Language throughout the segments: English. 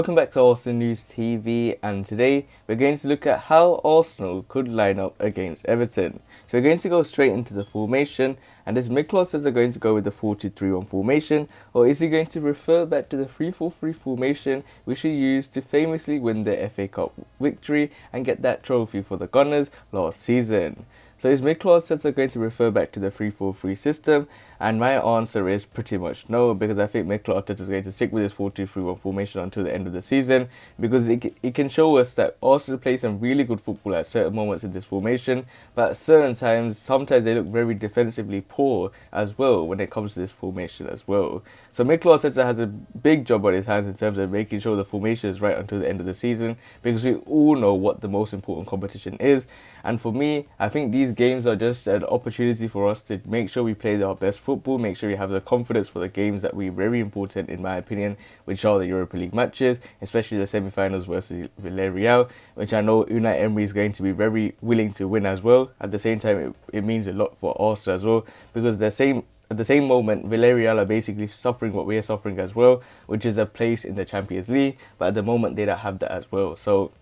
welcome back to Arsenal News TV, and today we're going to look at how Arsenal could line up against Everton. So we're going to go straight into the formation, and as Mikel says, they're going to go with the 4-2-3-1 formation, or is he going to refer back to the 3-4-3 formation which he used to famously win the FA Cup victory and get that trophy for the Gunners last season? So is Mikel Arteta going to refer back to the 3-4-3 system? And my answer is pretty much no, because I think Mikel Arteta is going to stick with his 4-2-3-1 formation until the end of the season, because it can show us that Arsenal play some really good football at certain moments in this formation, but at certain times, sometimes they look very defensively poor as well when it comes to this formation as well. So Mikel Arteta has a big job on his hands in terms of making sure the formation is right until the end of the season, because we all know what the most important competition is. And for me, I think these games are just an opportunity for us to make sure we play our best football, make sure we have the confidence for the games that we very important in my opinion, which are the Europa League matches, especially the semi-finals versus Villarreal, which I know Unai Emery is going to be very willing to win as well. At the same time, it means a lot for Arsenal as well, because at the same moment, Villarreal are basically suffering what we are suffering as well, which is a place in the Champions League, but at the moment they don't have that as well. So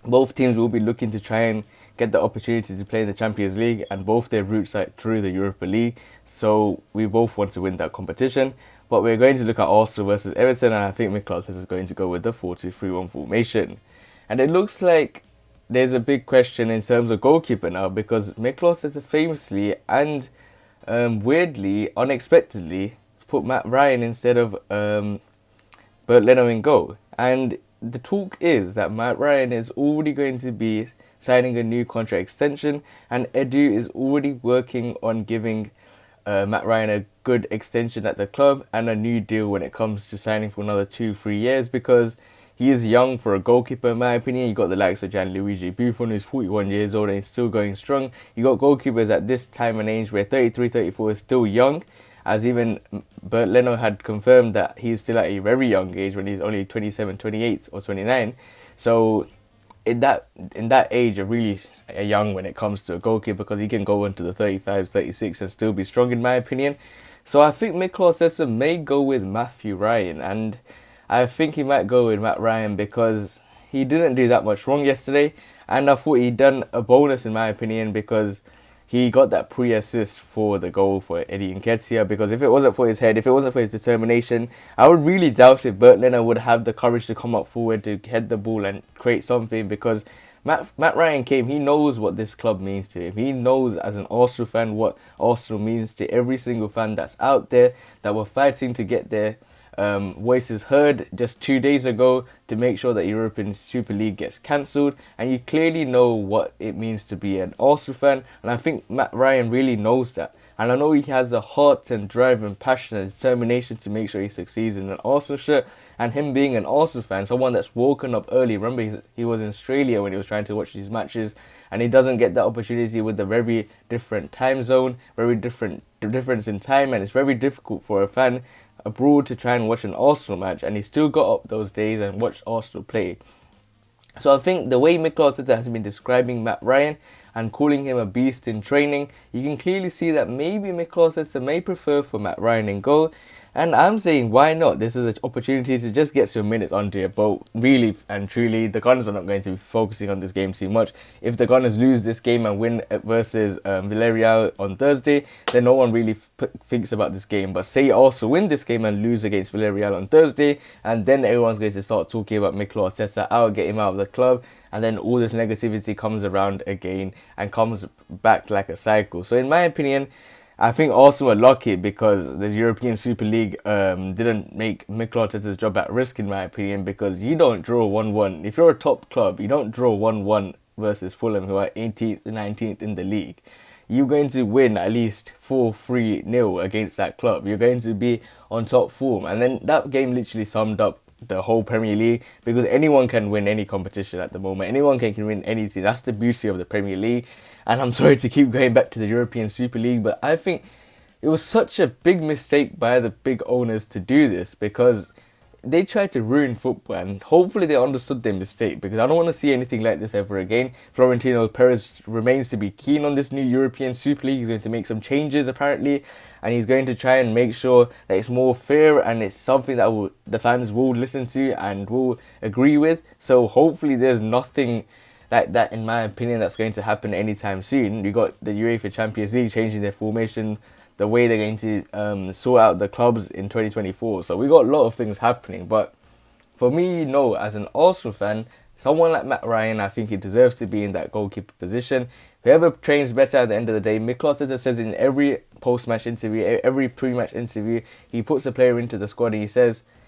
both teams will be looking to try and get the opportunity to play in the Champions League, and both their routes are through the Europa League, so we both want to win that competition. But we're going to look at Arsenal versus Everton, and I think Mikel Arteta is going to go with the 4-2-3-1 formation. And it looks like there's a big question in terms of goalkeeper now, because Mikel Arteta famously and weirdly, unexpectedly, put Matt Ryan instead of Bernd Leno in goal. And the talk is that Matt Ryan is already going to be signing a new contract extension, and Edu is already working on giving Matt Ryan a good extension at the club and a new deal when it comes to signing for another 2-3 years, because he is young for a goalkeeper in my opinion. You got the likes of Gianluigi Buffon, who's 41 years old and he's still going strong. You got goalkeepers at this time and age where 33, 34 is still young, as even Bernd Leno had confirmed that he's still at a very young age when he's only 27, 28 or 29. So in that age are really young when it comes to a goalkeeper, because he can go into the 35s, 36 and still be strong in my opinion. So I think Mikel Arteta may go with Matthew Ryan, and I think he might go with Matt Ryan because he didn't do that much wrong yesterday, and I thought he'd done a bonus in my opinion, because he got that pre-assist for the goal for Eddie Nketiah, because if it wasn't for his head, if it wasn't for his determination, I would really doubt if Bernd Leno would have the courage to come up forward to head the ball and create something, because Matt Ryan came, he knows what this club means to him. He knows as an Arsenal fan what Arsenal means to every single fan that's out there, that were fighting to get their voices heard just 2 days ago to make sure that European Super League gets cancelled. And you clearly know what it means to be an Arsenal fan, and I think Matt Ryan really knows that. And I know he has the heart and drive and passion and determination to make sure he succeeds in an Arsenal shirt. And him being an Arsenal fan, someone that's woken up early. Remember, he was in Australia when he was trying to watch these matches, and he doesn't get that opportunity with the very different time zone, very different difference in time, and it's very difficult for a fan abroad to try and watch an Arsenal match, and he still got up those days and watched Arsenal play. So I think the way Mikel Arteta has been describing Matt Ryan and calling him a beast in training, you can clearly see that maybe Mikel Arteta may prefer for Matt Ryan in goal. And I'm saying, why not? This is an opportunity to just get some minutes under your belt. Really and truly, the Gunners are not going to be focusing on this game too much. If the Gunners lose this game and win versus Villarreal on Thursday, then no one really thinks about this game. But say also win this game and lose against Villarreal on Thursday, and then everyone's going to start talking about Mikel Arteta out, get him out of the club, and then all this negativity comes around again and comes back like a cycle. So in my opinion, I think Arsenal are lucky because the European Super League didn't make Mikel Arteta's job at risk, in my opinion, because you don't draw 1-1. If you're a top club, you don't draw 1-1 versus Fulham, who are 18th and 19th in the league. You're going to win at least 4-3-0 against that club. You're going to be on top form. And then that game literally summed up the whole Premier League, because anyone can win any competition at the moment. Anyone can win anything. That's the beauty of the Premier League. And I'm sorry to keep going back to the European Super League, but I think it was such a big mistake by the big owners to do this, because they tried to ruin football, and hopefully they understood their mistake, because I don't want to see anything like this ever again. Florentino Perez remains to be keen on this new European Super League. He's going to make some changes apparently, and he's going to try and make sure that it's more fair and it's something that the fans will listen to and will agree with. So hopefully there's nothing like that, in my opinion, that's going to happen anytime soon. You got the UEFA Champions League changing their formation, the way they're going to sort out the clubs in 2024. So we got a lot of things happening. But for me, no, as an Arsenal fan, someone like Matt Ryan, I think he deserves to be in that goalkeeper position. Whoever trains better at the end of the day. Mikel says in every post-match interview, every pre-match interview, he puts a player into the squad and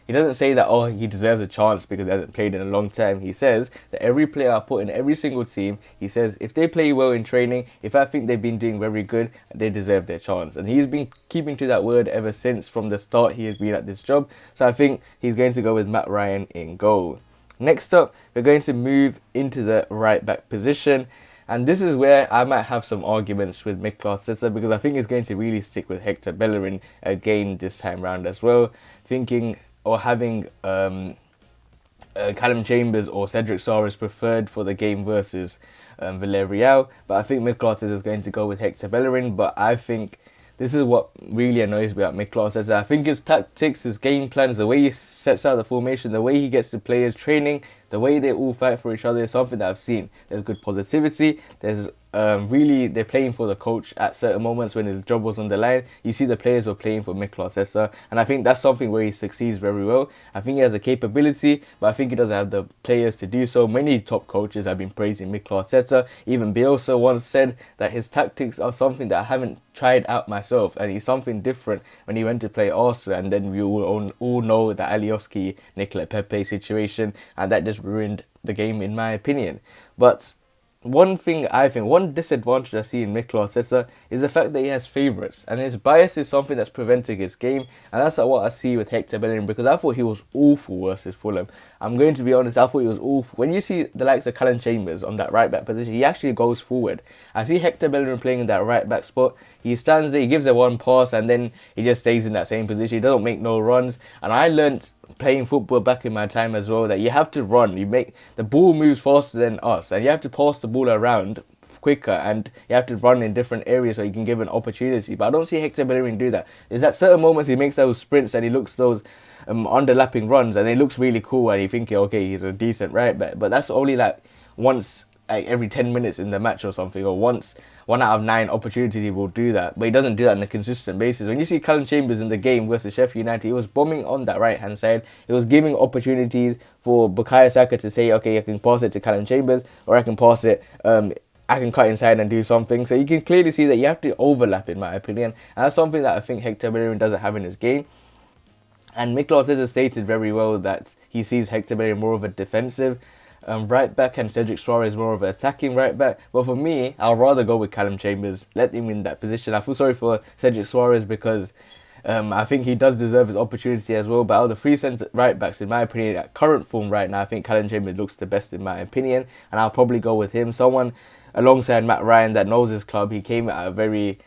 he doesn't say that, oh, he deserves a chance because he hasn't played in a long time. He says that every player I put in every single team, he says if they play well in training, if I think they've been doing very good, they deserve their chance. And he's been keeping to that word ever since, from the start he has been at this job. So I think he's going to go with Matt Ryan in goal. Next up, we're going to move into the right back position. And this is where I might have some arguments with Nicolas Pepe, because I think he's going to really stick with Hector Bellerin again this time round as well. Thinking or having Callum Chambers or Cedric Soares preferred for the game versus Villarreal. But I think Nicolas Pepe is going to go with Hector Bellerin. But I think this is what really annoys me about Nicolas Pepe. I think his tactics, his game plans, the way he sets out the formation, the way he gets the players training, the way they all fight for each other is something that I've seen. There's good positivity. There's really, they're playing for the coach at certain moments when his job was on the line. You see the players were playing for Nicolas Pepe, and I think that's something where he succeeds very well. I think he has the capability, but I think he doesn't have the players to do so. Many top coaches have been praising Nicolas Pepe. Even Bielsa once said that his tactics are something that I haven't tried out myself, and he's something different when he went to play Arsenal. And then we all know the Alioski Nicolas Pepe situation, and that just ruined the game in my opinion. But one disadvantage I see in Nicolas Pepe is the fact that he has favourites, and his bias is something that's preventing his game, and that's what I see with Hector Bellerin, because I thought he was awful versus Fulham. I'm going to be honest, I thought he was awful. When you see the likes of Callum Chambers on that right back position, he actually goes forward. I see Hector Bellerin playing in that right back spot. He stands there, he gives it one pass, and then he just stays in that same position. He doesn't make no runs, and I learnt playing football back in my time as well that you have to run. The ball moves faster than us, and you have to pass the ball around quicker, and you have to run in different areas so you can give an opportunity. But I don't see Hector Bellerin do that. There's at certain moments he makes those sprints and he looks those underlapping runs, and it looks really cool, and you think, okay, he's a decent right back. But that's only like once, like every 10 minutes in the match or something, or once 1 out of 9 opportunities he will do that, but he doesn't do that on a consistent basis. When you see Callum Chambers in the game versus Sheffield United, he was bombing on that right hand side. He was giving opportunities for bukayo Saka to say, okay, I can pass it to Callum Chambers, or I can pass it, I can cut inside and do something. So you can clearly see that you have to overlap, in my opinion, and that's something that I think Hector Bellerin doesn't have in his game. And Nicolas has stated very well that he sees Hector Bellerin more of a defensive right back, and Cedric Soares more of an attacking right back. But for me, I'll rather go with Callum Chambers, let him in that position. I feel sorry for Cedric Soares because I think he does deserve his opportunity as well. But out of the 3 centre right backs, in my opinion, at current form right now, I think Callum Chambers looks the best in my opinion, and I'll probably go with him. Someone alongside Matt Ryan that knows his club. He came at a very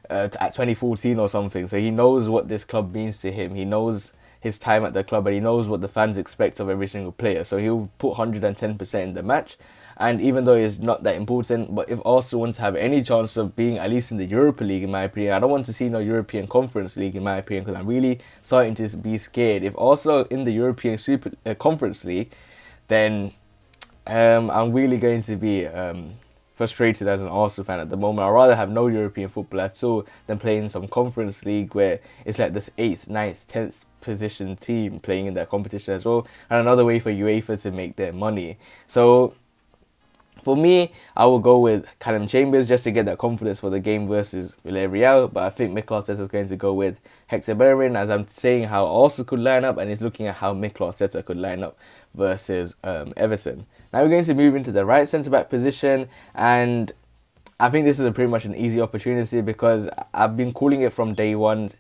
at 2014 or something, so he knows what this club means to him. He knows his time at the club, and he knows what the fans expect of every single player. So he'll put 110% in the match. And even though it's not that important, but if Arsenal want to have any chance of being at least in the Europa League, in my opinion, I don't want to see no European Conference League, in my opinion, because I'm really starting to be scared. If Arsenal in the European Conference League, then I'm really going to be frustrated as an Arsenal fan at the moment. I'd rather have no European football at all than playing some Conference League where it's like this 8th, 9th, 10th position team playing in that competition as well, and another way for UEFA to make their money. So for me, I will go with Callum Chambers just to get that confidence for the game versus Villarreal. But I think Nicolas Pepe is going to go with Hector Bellerin, as I'm saying how Arsenal could line up, and he's looking at how Nicolas Pepe could line up versus Everton. Now we're going to move into the right centre-back position, and I think this is pretty much an easy opportunity because I've been calling it from day one.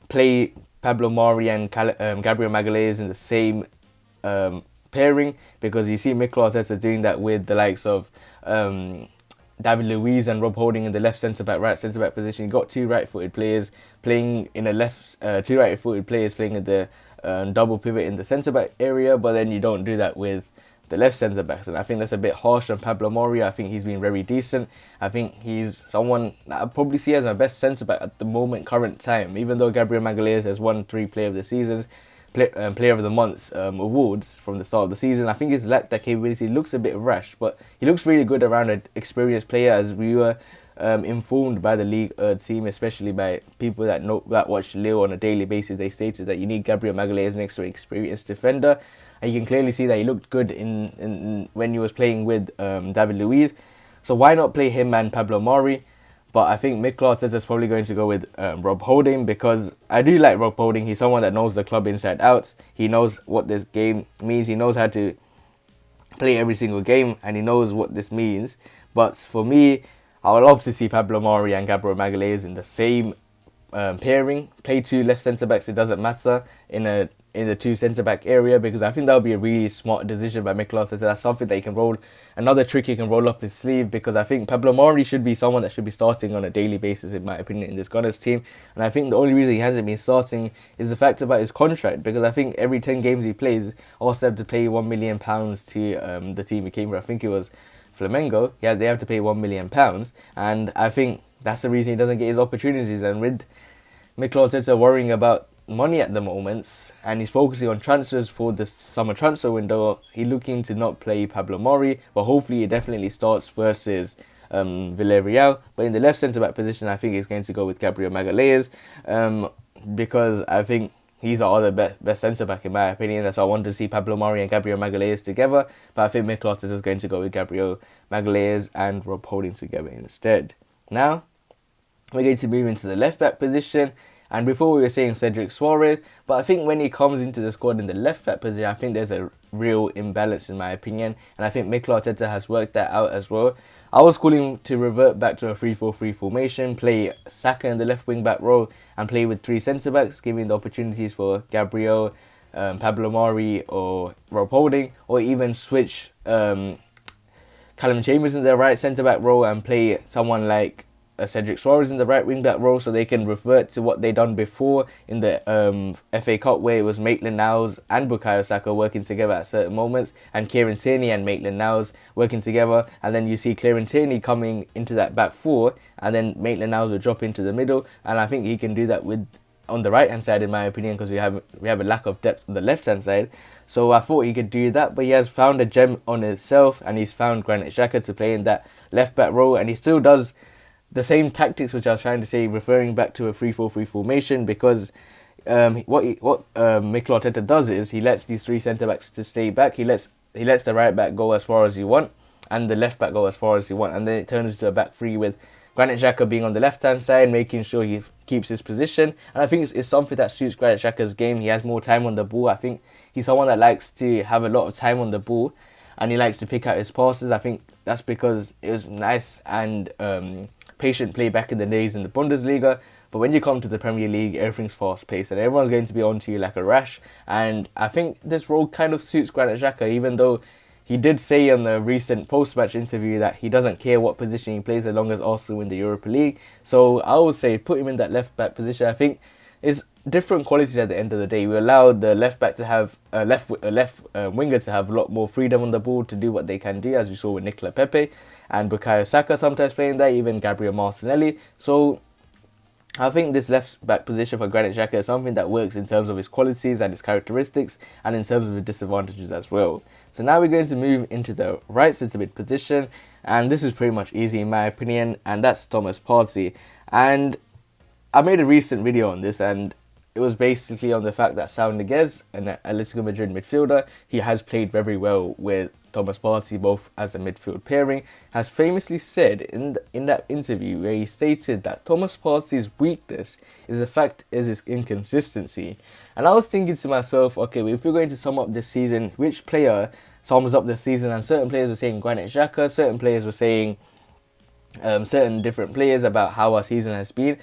Play Pablo Mari and Gabriel Magalhaes in the same pairing, because you see Mikel Arteta doing that with the likes of David Luiz and Rob Holding in the left centre-back, right centre-back position. You got 2 right-footed players playing in the left, 2 right-footed players playing in the double pivot in the centre-back area, but then you don't do that with the left centre-backs, and I think that's a bit harsh on Pablo Mari. I think he's been very decent. I think he's someone that I probably see as my best centre-back at the moment, current time, even though Gabriel Magalhaes has won 3 Player of the Seasons, Player of the Month awards from the start of the season. I think he's lacked that capability. He looks a bit rash, but he looks really good around an experienced player, as we were informed by the league team, especially by people that watch Lille on a daily basis. They stated that you need Gabriel Magalhaes next to an experienced defender, and you can clearly see that he looked good in when he was playing with David Luiz. So why not play him and Pablo Mari? But I think Mikel says is probably going to go with Rob Holding, because I do like Rob Holding. He's someone that knows the club inside out. He knows what this game means. He knows how to play every single game, and he knows what this means. But for me, I would love to see Pablo Mari and Gabriel Magalhaes in the same pairing. Play 2 left centre-backs, it doesn't matter, in the 2 centre-back area, because I think that would be a really smart decision by Mikel. That's something that he can roll, another trick he can roll up his sleeve, because I think Pablo Mari should be someone that should be starting on a daily basis, in my opinion, in this Gunners team. And I think the only reason he hasn't been starting is the fact about his contract, because I think every 10 games he plays, also have to pay £1 million to the team he came from. I think it was Flamengo. Yeah, they have to pay £1 million, and I think that's the reason he doesn't get his opportunities. And with Mikel Arteta worrying about money at the moment, and he's focusing on transfers for the summer transfer window, he's looking to not play Pablo Mari, but hopefully he definitely starts versus Villarreal. But in the left centre-back position, I think he's going to go with Gabriel Magalhaes, because I think he's our other best centre-back, in my opinion. That's why I wanted to see Pablo Mari and Gabriel Magalhaes together, but I think Mikel Arteta is going to go with Gabriel Magalhaes and Rob Holding together instead. Now, we're going to move into the left-back position. And before we were saying Cedric Suarez, but I think when he comes into the squad in the left-back position, I think there's a real imbalance, in my opinion. And I think Mikel Arteta has worked that out as well. I was calling to revert back to a 3-4-3 formation, play Saka in the left wing-back role, and play with 3 centre-backs, giving the opportunities for Gabriel, Pablo Mari or Rob Holding, or even switch Callum Chambers in the right centre-back role and play someone like Cedric Suarez in the right wing back role, so they can revert to what they done before in the FA Cup, where it was Maitland-Niles and Bukayo Saka working together at certain moments, and Kieran Tierney and Maitland-Niles working together, and then you see Kieran Tierney coming into that back 4, and then Maitland-Niles will drop into the middle, and I think he can do that with on the right hand side, in my opinion, because we have a lack of depth on the left hand side. So I thought he could do that, but he has found a gem on himself, and he's found Granit Xhaka to play in that left back role, and he still does the same tactics which I was trying to say, referring back to a 3-4-3 formation, because what Mikel Arteta does is he lets these 3 centre backs to stay back. He lets the right back go as far as he want, and the left back go as far as he want, and then it turns into a back 3 with Granit Xhaka being on the left hand side, making sure he keeps his position. And I think it's something that suits Granit Xhaka's game. He has more time on the ball. I think he's someone that likes to have a lot of time on the ball, and he likes to pick out his passes. I think that's because it was nice and patient play back in the days in the Bundesliga, but when you come to the Premier League, everything's fast paced and everyone's going to be onto you like a rash. And I think this role kind of suits Granit Xhaka, even though he did say on the recent post-match interview that he doesn't care what position he plays as long as Arsenal win the Europa League. So I would say put him in that left back position. I think it's different qualities at the end of the day. We allow the left back to have left winger to have a lot more freedom on the ball to do what they can do, as we saw with Nicolas Pepe and Bukayo Saka sometimes playing there, even Gabriel Martinelli. So I think this left back position for Granit Xhaka is something that works in terms of his qualities and his characteristics, and in terms of his disadvantages as well. So now we're going to move into the right centre mid position, and this is pretty much easy in my opinion, and that's Thomas Partey. And I made a recent video on this, and it was basically on the fact that Saúl Ñíguez, an Atletico Madrid midfielder, he has played very well with Thomas Partey, both as a midfield pairing, has famously said in that interview where he stated that Thomas Partey's weakness is his inconsistency. And I was thinking to myself, okay, well, if we're going to sum up this season, which player sums up this season? And certain players were saying Granit Xhaka, certain players were saying certain different players about how our season has been.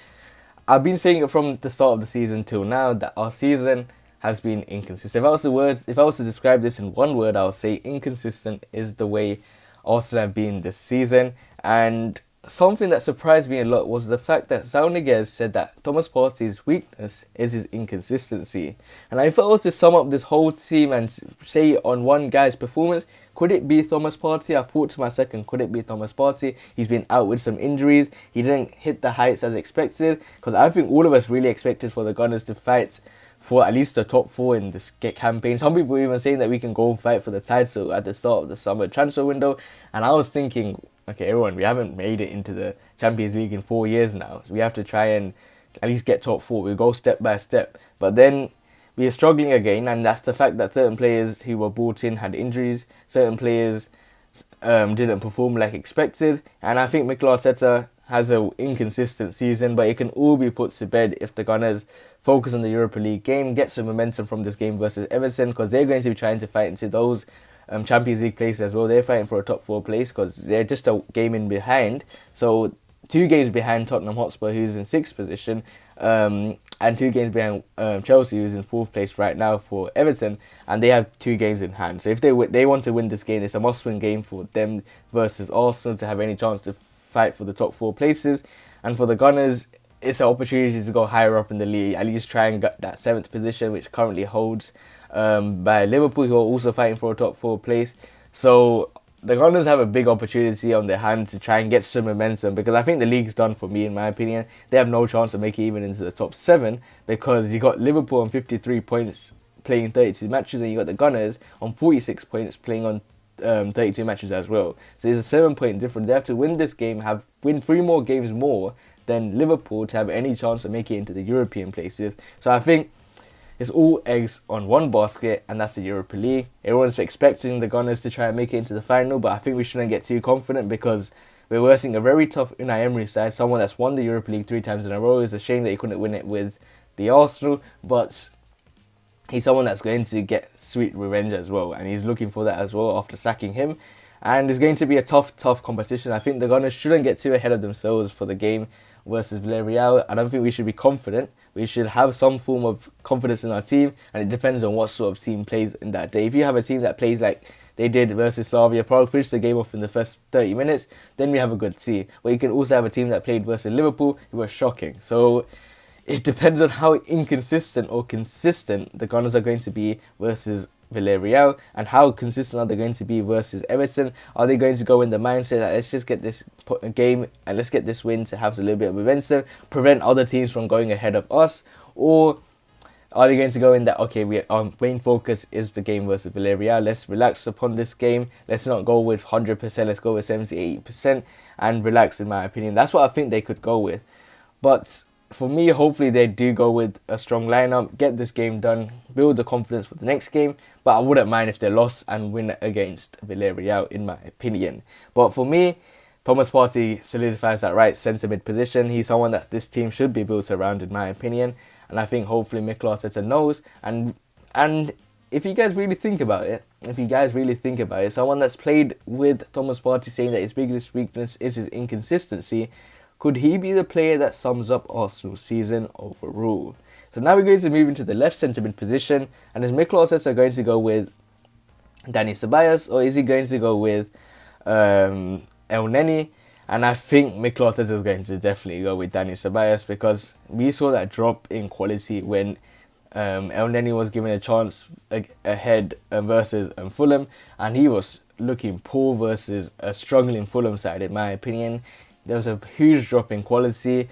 I've been saying it from the start of the season till now that our season has been inconsistent. If I was to describe this in one word, I would say inconsistent is the way Arsenal have been this season. And something that surprised me a lot was the fact that Zauniguez said that Thomas Partey's weakness is his inconsistency. And if I was to sum up this whole team and say on one guy's performance, could it be Thomas Partey? I thought to my second, could it be Thomas Partey? He's been out with some injuries. He didn't hit the heights as expected, because I think all of us really expected for the Gunners to fight for at least the top 4 in this campaign. Some people were even saying that we can go and fight for the title at the start of the summer transfer window. And I was thinking, okay, everyone, we haven't made it into the Champions League in 4 years now. So we have to try and at least get top 4. We'll go step by step. But then we are struggling again, and that's the fact that certain players who were brought in had injuries. Certain players didn't perform like expected. And I think Mikel Arteta has an inconsistent season, but it can all be put to bed if the Gunners focus on the Europa League game, get some momentum from this game versus Everton, because they're going to be trying to fight into those Champions League places as well. They're fighting for a top 4 place because they're just a game in behind. So 2 games behind Tottenham Hotspur, who's in 6th position, and 2 games behind Chelsea, who's in 4th place right now for Everton, and they have 2 games in hand. So if they want to win this game, it's a must-win game for them versus Arsenal to have any chance to fight for the top 4 places. And for the Gunners, it's an opportunity to go higher up in the league, at least try and get that 7th position, which currently holds by Liverpool, who are also fighting for a top 4 place. So the Gunners have a big opportunity on their hands to try and get some momentum, because I think the league's done for me, in my opinion. They have no chance to make it even into the top 7, because you got Liverpool on 53 points playing 32 matches, and you got the Gunners on 46 points playing on 32 matches as well. So there's a 7-point difference. They have to win this game, win 3 more games more than Liverpool to have any chance to make it into the European places. So I think it's all eggs on one basket, and that's the Europa League. Everyone's expecting the Gunners to try and make it into the final, but I think we shouldn't get too confident, because we're versing a very tough Unai Emery side, someone that's won the Europa League 3 times in a row. It's a shame that he couldn't win it with the Arsenal, but he's someone that's going to get sweet revenge as well, and he's looking for that as well after sacking him. And it's going to be a tough competition. I think the Gunners shouldn't get too ahead of themselves for the game versus Villarreal. I don't think we should be confident. We should have some form of confidence in our team, and it depends on what sort of team plays in that day. If you have a team that plays like they did versus Slavia Prague, finish the game off in the first 30 minutes, then we have a good team. But you can also have a team that played versus Liverpool, who were shocking. So it depends on how inconsistent or consistent the Gunners are going to be versus Villarreal, and how consistent are they going to be versus Everton. Are they going to go in the mindset that let's just get this game and let's get this win to have a little bit of momentum, prevent other teams from going ahead of us? Or are they going to go in that, okay, our main focus is the game versus Villarreal, let's relax upon this game, let's not go with 100%, let's go with 70-80% and relax, in my opinion. That's what I think they could go with. But for me, hopefully they do go with a strong lineup, get this game done, build the confidence for the next game. But I wouldn't mind if they lost and win against Villarreal, in my opinion. But for me, Thomas Partey solidifies that right centre mid position. He's someone that this team should be built around, in my opinion. And I think hopefully Mikel Arteta knows. And if you guys really think about it, someone that's played with Thomas Partey saying that his biggest weakness is his inconsistency, could he be the player that sums up Arsenal's season overall? So now we're going to move into the left centre mid position. And is Mikel Arteta going to go with Dani Ceballos, or is he going to go with El Neni? And I think Mikel Arteta is going to definitely go with Dani Ceballos, because we saw that drop in quality when El Neni was given a chance ahead versus Fulham, and he was looking poor versus a struggling Fulham side, in my opinion. There was a huge drop in quality.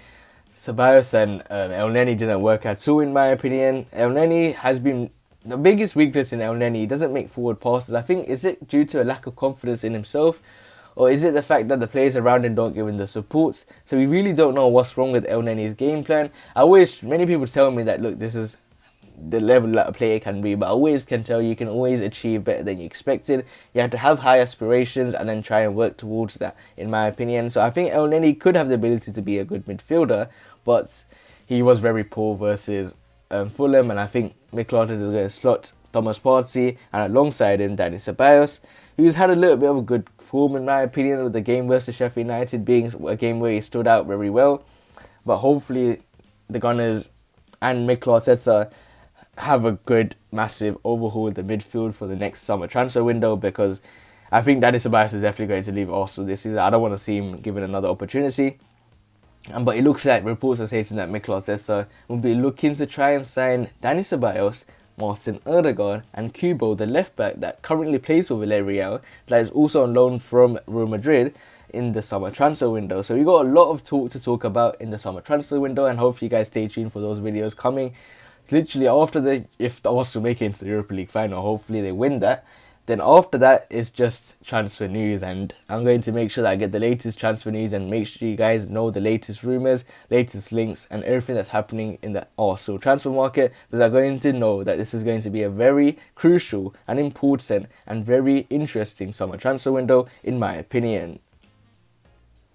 Ceballos and El Neni didn't work at all, in my opinion. El Neni has been the biggest weakness in El Neni. He doesn't make forward passes. I think, is it due to a lack of confidence in himself, or is it the fact that the players around him don't give him the support? So we really don't know what's wrong with El Neni's game plan. Many people tell me that, look, this is the level that a player can be, but I always can tell you can always achieve better than you expected. You have to have high aspirations and then try and work towards that, in my opinion. So I think El Neni could have the ability to be a good midfielder, but he was very poor versus Fulham, and I think Mikel Arteta is going to slot Thomas Partey and alongside him Dani Ceballos, who's had a little bit of a good form, in my opinion, with the game versus Sheffield United being a game where he stood out very well. But hopefully the Gunners and Mikel Arteta have a good, massive overhaul in the midfield for the next summer transfer window, because I think Dani Ceballos is definitely going to leave Arsenal this season. I don't want to see him given another opportunity. But it looks like reports are saying that Mikel Arteta will be looking to try and sign Dani Ceballos, Martin Odegaard and Kubo, the left back that currently plays for Villarreal, that is also on loan from Real Madrid in the summer transfer window. So we got a lot of talk to talk about in the summer transfer window, and hopefully you guys stay tuned for those videos coming literally after if the Arsenal make it into the Europa League final. Hopefully they win that. Then after that, it's just transfer news, and I'm going to make sure that I get the latest transfer news and make sure you guys know the latest rumours, latest links and everything that's happening in the Arsenal transfer market, because I'm going to know that this is going to be a very crucial and important and very interesting summer transfer window in my opinion.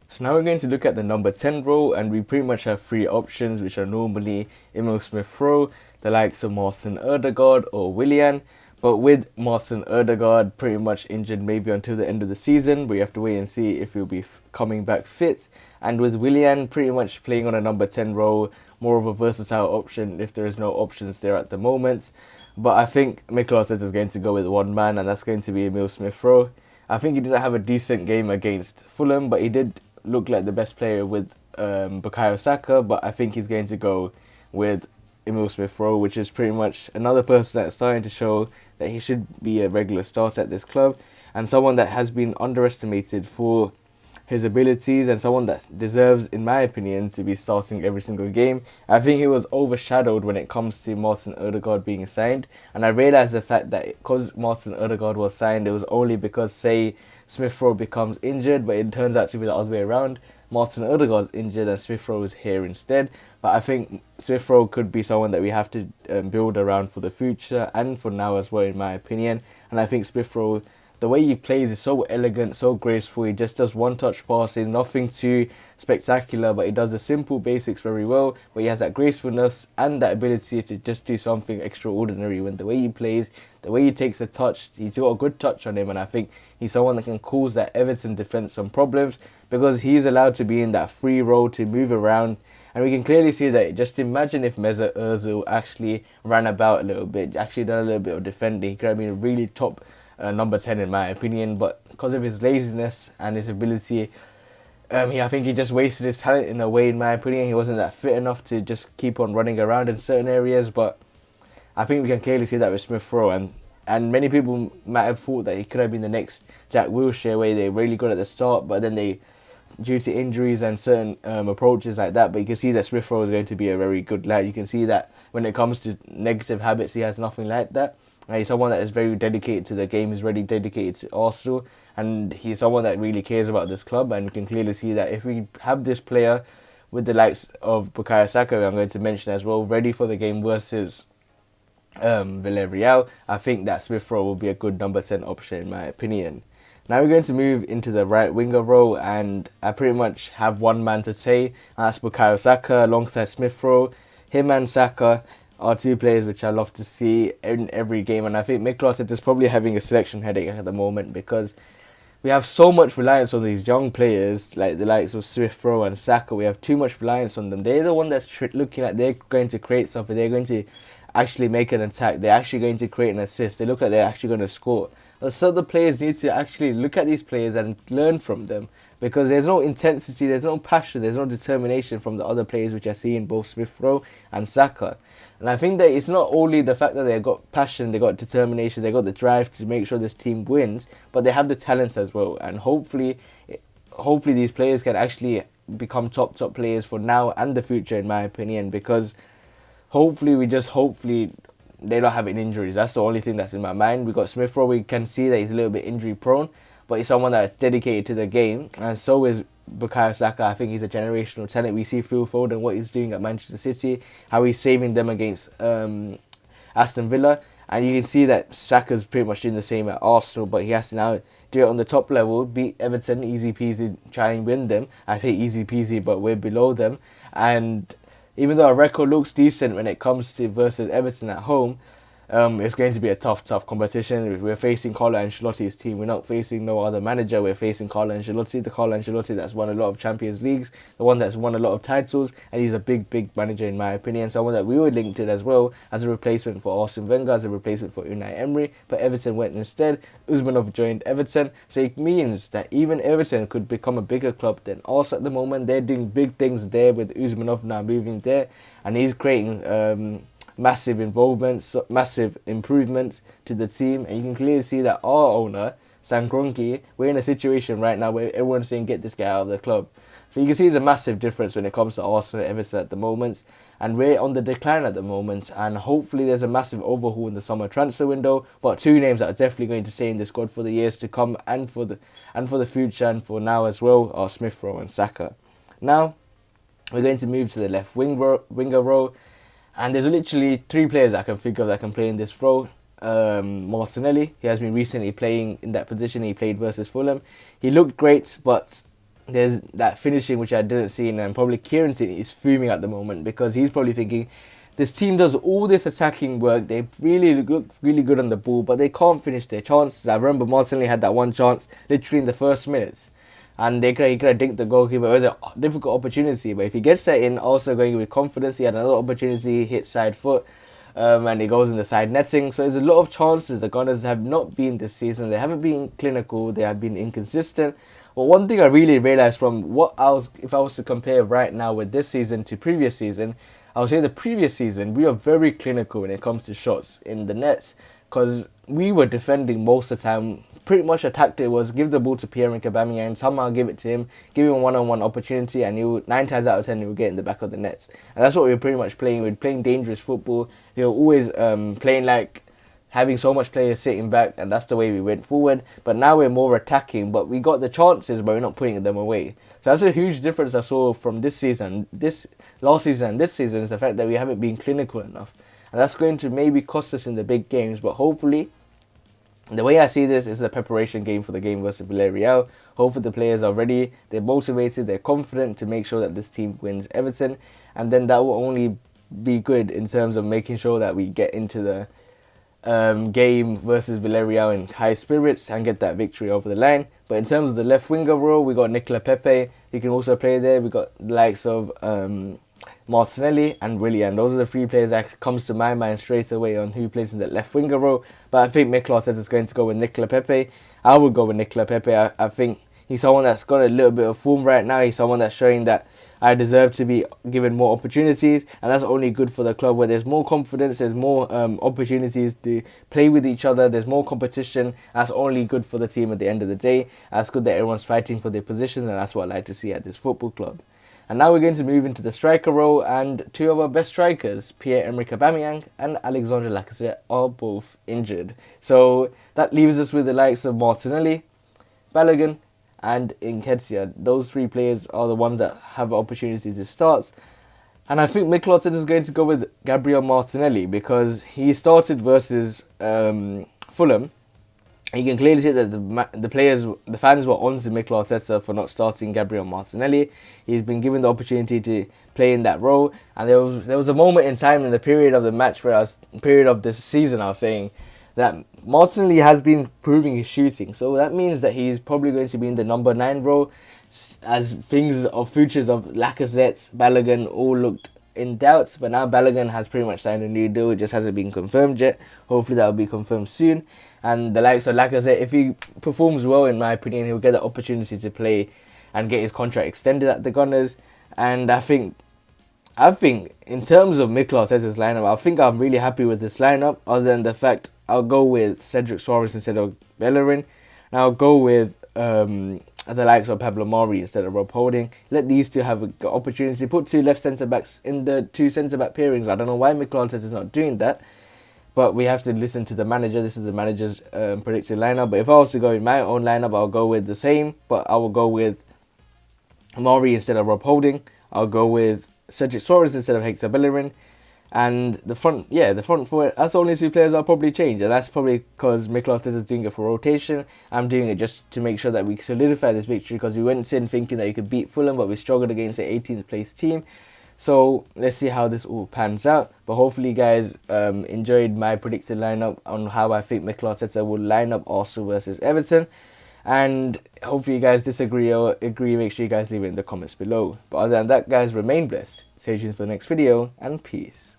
So now we're going to look at the number 10 role, and we pretty much have three options, which are normally Emile Smith-Rowe, the likes of Martin Odegaard or Willian. But with Martin Odegaard pretty much injured maybe until the end of the season, we have to wait and see if he'll be coming back fit. And with Willian pretty much playing on a number 10 role, more of a versatile option if there is no options there at the moment. But I think Mikel Arteta is going to go with one man, and that's going to be Emile Smith-Rowe. I think he didn't have a decent game against Fulham, but he did look like the best player with Bukayo Saka. But I think he's going to go with Emile Smith-Rowe, which is pretty much another person that's starting to show that he should be a regular starter at this club, and someone that has been underestimated for his abilities, and someone that deserves, in my opinion, to be starting every single game. I think he was overshadowed when it comes to Martin Odegaard being signed, and I realised the fact that because Martin Odegaard was signed, it was only because, say, Smith-Rowe becomes injured, but it turns out to be the other way around. Martin Odegaard's injured and Smith-Rowe is here instead. But I think Smith-Rowe could be someone that we have to build around for the future and for now as well, in my opinion. And I think Smith-Rowe, the way he plays is so elegant, so graceful. He just does one-touch passing, nothing too spectacular, but he does the simple basics very well. But he has that gracefulness and that ability to just do something extraordinary when the way he plays, the way he takes a touch, he's got a good touch on him, and I think he's someone that can cause that Everton defence some problems because he's allowed to be in that free role to move around. And we can clearly see that. Just imagine if Mesut Ozil actually ran about a little bit, actually done a little bit of defending. He could have been a really top number 10 in my opinion, but because of his laziness and his ability, I think he just wasted his talent in a way, in my opinion. He wasn't that fit enough to just keep on running around in certain areas, but I think we can clearly see that with Smith-Rowe, and many people might have thought that he could have been the next Jack Wilshere, where they really good at the start, but then they, due to injuries and certain approaches like that, but you can see that Smith-Rowe is going to be a very good lad. You can see that when it comes to negative habits, he has nothing like that. He's someone that is very dedicated to the game, he's really dedicated to Arsenal, and he's someone that really cares about this club, and you can clearly see that if we have this player with the likes of Bukayo Saka, I'm going to mention as well, ready for the game versus Villarreal, I think that Smith-Rowe will be a good number 10 option in my opinion. Now we're going to move into the right winger role, and I pretty much have one man to say, and that's Bukayo Saka alongside Smith-Rowe. Him and Saka are two players which I love to see in every game, and I think Mikel Arteta is probably having a selection headache at the moment because we have so much reliance on these young players like the likes of Smith-Rowe and Saka. We have too much reliance on them. They're the one that's looking like they're going to create something. They're going to actually make an attack. They're actually going to create an assist. They look like they're actually going to score. So the players need to actually look at these players and learn from them, because there's no intensity, there's no passion, there's no determination from the other players which I see in both Smith-Rowe and Saka. And I think that it's not only the fact that they've got passion, they've got determination, they've got the drive to make sure this team wins, but they have the talent as well. And hopefully these players can actually become top players for now and the future, in my opinion, because hopefully they don't have any injuries. That's the only thing that's in my mind. We got Smith-Rowe, we can see that he's a little bit injury prone, but he's someone that's dedicated to the game, and so is Bukayo Saka. I think he's a generational talent. We see Phil Foden, what he's doing at Manchester City, how he's saving them against Aston Villa, and you can see that Saka's pretty much doing the same at Arsenal, but he has to now do it on the top level, beat Everton, easy peasy, try and win them. I say easy peasy, but we're below them, and even though our record looks decent when it comes to versus Everton at home, It's going to be a tough competition. We're facing Carlo Ancelotti's team. We're not facing no other manager. We're facing Carlo Ancelotti, the Carlo Ancelotti that's won a lot of Champions Leagues, the one that's won a lot of titles, and he's a big manager in my opinion. Someone that we were linked to as well as a replacement for Arsene Wenger, as a replacement for Unai Emery, but Everton went instead. Usmanov joined Everton, so it means that even Everton could become a bigger club than us at the moment. They're doing big things there with Usmanov now moving there, and he's creating massive involvement, massive improvements to the team, and you can clearly see that our owner, Stan Kroenke, we're in a situation right now where everyone's saying get this guy out of the club. So you can see there's a massive difference when it comes to Arsenal and Everton at the moment, and we're on the decline at the moment, and hopefully there's a massive overhaul in the summer transfer window. But two names that are definitely going to stay in the squad for the years to come and for the future and for now as well are Smith Rowe and Saka. Now we're going to move to the left winger role. And there's literally three players that I can think of that can play in this role. Martinelli, he has been recently playing in that position. He played versus Fulham. He looked great, but there's that finishing which I didn't see. And probably Kieran is fuming at the moment because he's probably thinking, this team does all this attacking work. They really look really good on the ball, but they can't finish their chances. I remember Martinelli had that one chance literally in the first minutes, and he could have dinked the goalkeeper. It was a difficult opportunity, but if he gets that in, also going with confidence, he had another opportunity, hit side foot, and he goes in the side netting. So there's a lot of chances the Gunners have not been this season. They haven't been clinical, they have been inconsistent. But one thing I really realised from if I was to compare right now with this season to previous season, I would say the previous season, we were very clinical when it comes to shots in the nets, because we were defending most of the time. Pretty much a tactic was give the ball to Pierre-Emerick Aubameyang, somehow give it to him, give him a one-on-one opportunity, and 9 times out of 10 he would get in the back of the nets. And that's what we were pretty much playing. We were playing dangerous football. We were always playing like having so much players sitting back, and that's the way we went forward. But now we're more attacking, but we got the chances, but we're not putting them away. So that's a huge difference I saw from this season, last season and this season, is the fact that we haven't been clinical enough. And that's going to maybe cost us in the big games, but hopefully, the way I see this is a preparation game for the game versus Villarreal. Hopefully the players are ready, they're motivated, they're confident to make sure that this team wins Everton. And then that will only be good in terms of making sure that we get into the game versus Villarreal in high spirits and get that victory over the line. But in terms of the left winger role, we got Nicolas Pepe. He can also play there. We got the likes of Martinelli and Willian. Those are the three players that comes to my mind straight away on who plays in the left winger role. But I think Mikel Arteta is going to go with Nicolas Pepe. I would go with Nicolas Pepe. I think he's someone that's got a little bit of form right now. He's someone that's showing that I deserve to be given more opportunities, and that's only good for the club where there's more confidence, there's more opportunities to play with each other, there's more competition. That's only good for the team at the end of the day. That's good that everyone's fighting for their positions, and that's what I like to see at this football club. And now we're going to move into the striker role, and two of our best strikers, Pierre-Emerick Aubameyang and Alexandre Lacazette, are both injured. So that leaves us with the likes of Martinelli, Balogun and Nketiah. Those three players are the ones that have opportunity to start. And I think Mikel Arteta is going to go with Gabriel Martinelli because he started versus Fulham. You can clearly see that the fans were on to Mikel Arteta for not starting Gabriel Martinelli. He's been given the opportunity to play in that role, and there was a moment in time in the period of the match period of this season, I was saying that Martinelli has been proving his shooting. So that means that he's probably going to be in the number 9 role, as futures of Lacazette, Balogun all looked in doubt. But now Balogun has pretty much signed a new deal. It just hasn't been confirmed yet. Hopefully that will be confirmed soon. And the likes of Lacazette, if he performs well, in my opinion, he'll get the opportunity to play and get his contract extended at the Gunners. And I think in terms of Mikel Arteta's lineup, I think I'm really happy with this lineup, other than the fact I'll go with Cedric Soares instead of Bellerin. And I'll go with the likes of Pablo Mari instead of Rob Holding. Let these two have an opportunity. Put two left centre-backs in the two centre-back pairings. I don't know why Mikel Arteta is not doing that, but we have to listen to the manager. This is the manager's predicted lineup. But if I was to go in my own lineup, I'll go with the same, but I will go with Mari instead of Rob Holding. I'll go with Cedric Soares instead of Hector Bellerin. And the front four, that's the only two players I'll probably change. And that's probably because Mikel Arteta is doing it for rotation. I'm doing it just to make sure that we solidify this victory, because we went in thinking that you could beat Fulham, but we struggled against the 18th place team. So let's see how this all pans out. But hopefully you guys enjoyed my predicted lineup on how I think Mikel Arteta will line up Arsenal versus Everton. And hopefully you guys disagree or agree. Make sure you guys leave it in the comments below. But other than that, guys, remain blessed. Stay tuned for the next video, and peace.